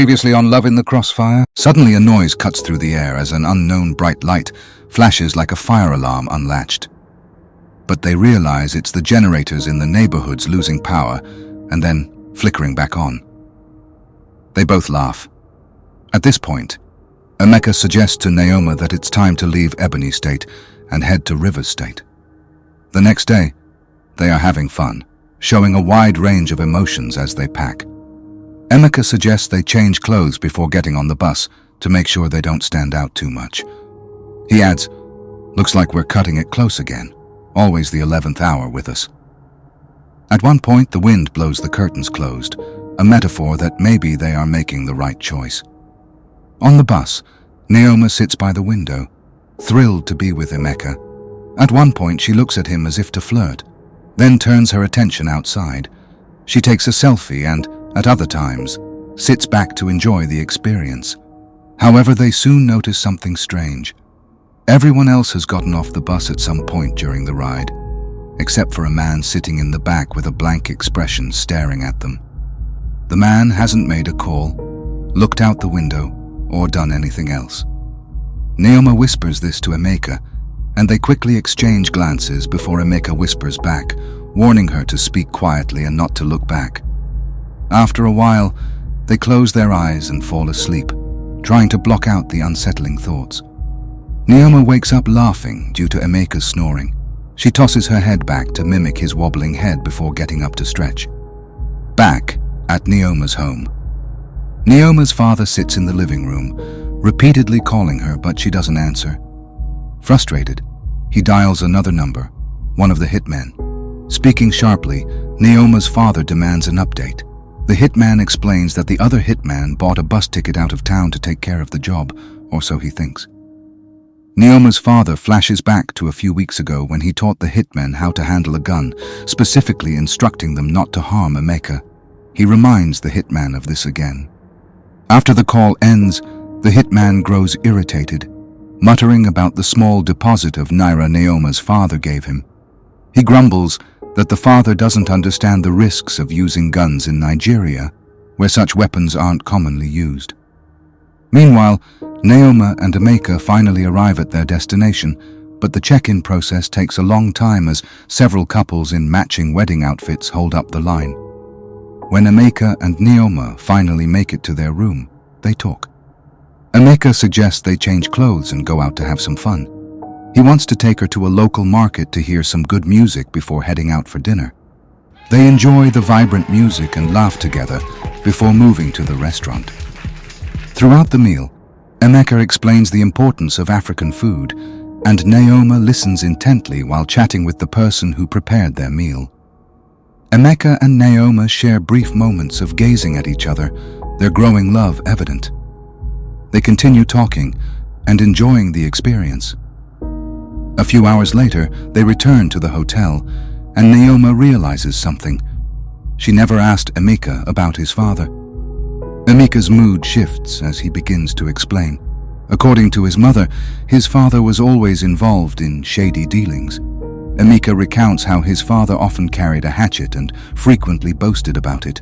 Previously on Love in the Crossfire, suddenly a noise cuts through the air as an unknown bright light flashes like a fire alarm unlatched. But they realize it's the generators in the neighborhoods losing power and then flickering back on. They both laugh. At this point, Emeka suggests to Nneoma that it's time to leave Ebonyi State and head to River State. The next day, they are having fun, showing a wide range of emotions as they pack. Emeka suggests they change clothes before getting on the bus to make sure they don't stand out too much. He adds, "Looks like we're cutting it close again, always the 11th hour with us." At one point, the wind blows the curtains closed, a metaphor that maybe they are making the right choice. On the bus, Nneoma sits by the window, thrilled to be with Emeka. At one point, she looks at him as if to flirt, then turns her attention outside. She takes a selfie and, at other times, sits back to enjoy the experience. However, they soon notice something strange. Everyone else has gotten off the bus at some point during the ride, except for a man sitting in the back with a blank expression staring at them. The man hasn't made a call, looked out the window, or done anything else. Nneoma whispers this to Emeka, and they quickly exchange glances before Emeka whispers back, warning her to speak quietly and not to look back. After a while, they close their eyes and fall asleep, trying to block out the unsettling thoughts. Nneoma wakes up laughing due to Emeka's snoring. She tosses her head back to mimic his wobbling head before getting up to stretch. Back at Nneoma's home. Nneoma's father sits in the living room, repeatedly calling her, but she doesn't answer. Frustrated, he dials another number, one of the hitmen. Speaking sharply, Nneoma's father demands an update. The hitman explains that the other hitman bought a bus ticket out of town to take care of the job, or so he thinks. Nneoma's father flashes back to a few weeks ago when he taught the hitmen how to handle a gun, specifically instructing them not to harm Emeka. He reminds the hitman of this again. After the call ends, the hitman grows irritated, muttering about the small deposit of naira Nneoma's father gave him. He grumbles that the father doesn't understand the risks of using guns in Nigeria, where such weapons aren't commonly used. Meanwhile, Nneoma and Emeka finally arrive at their destination, but the check-in process takes a long time as several couples in matching wedding outfits hold up the line. When Emeka and Nneoma finally make it to their room, they talk. Emeka suggests they change clothes and go out to have some fun. He wants to take her to a local market to hear some good music before heading out for dinner. They enjoy the vibrant music and laugh together before moving to the restaurant. Throughout the meal, Emeka explains the importance of African food, and Nneoma listens intently while chatting with the person who prepared their meal. Emeka and Nneoma share brief moments of gazing at each other, their growing love evident. They continue talking and enjoying the experience. A few hours later, they return to the hotel, and Nneoma realizes something. She never asked Emeka about his father. Emeka's mood shifts as he begins to explain. According to his mother, his father was always involved in shady dealings. Emeka recounts how his father often carried a hatchet and frequently boasted about it.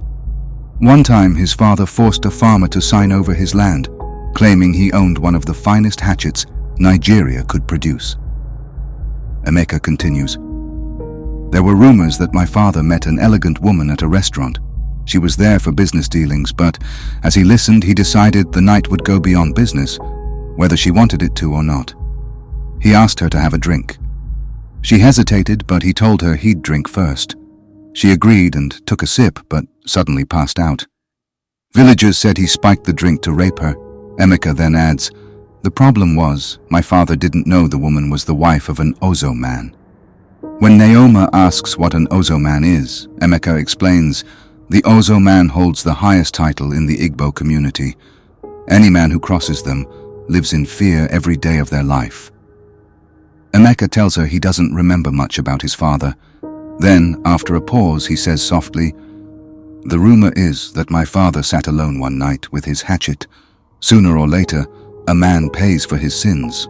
One time, his father forced a farmer to sign over his land, claiming he owned one of the finest hatchets Nigeria could produce. Emeka continues, "There were rumors that my father met an elegant woman at a restaurant. She was there for business dealings, but as he listened, he decided the night would go beyond business, whether she wanted it to or not. He asked her to have a drink. She hesitated, but he told her he'd drink first. She agreed and took a sip, but suddenly passed out. Villagers said he spiked the drink to rape her." Emeka then adds, "The problem was, my father didn't know the woman was the wife of an Ozo man." When Nneoma asks what an Ozo man is, Emeka explains, "The Ozo man holds the highest title in the Igbo community. Any man who crosses them lives in fear every day of their life." Emeka tells her he doesn't remember much about his father. Then, after a pause, he says softly, "The rumor is that my father sat alone one night with his hatchet. Sooner or later, a man pays for his sins."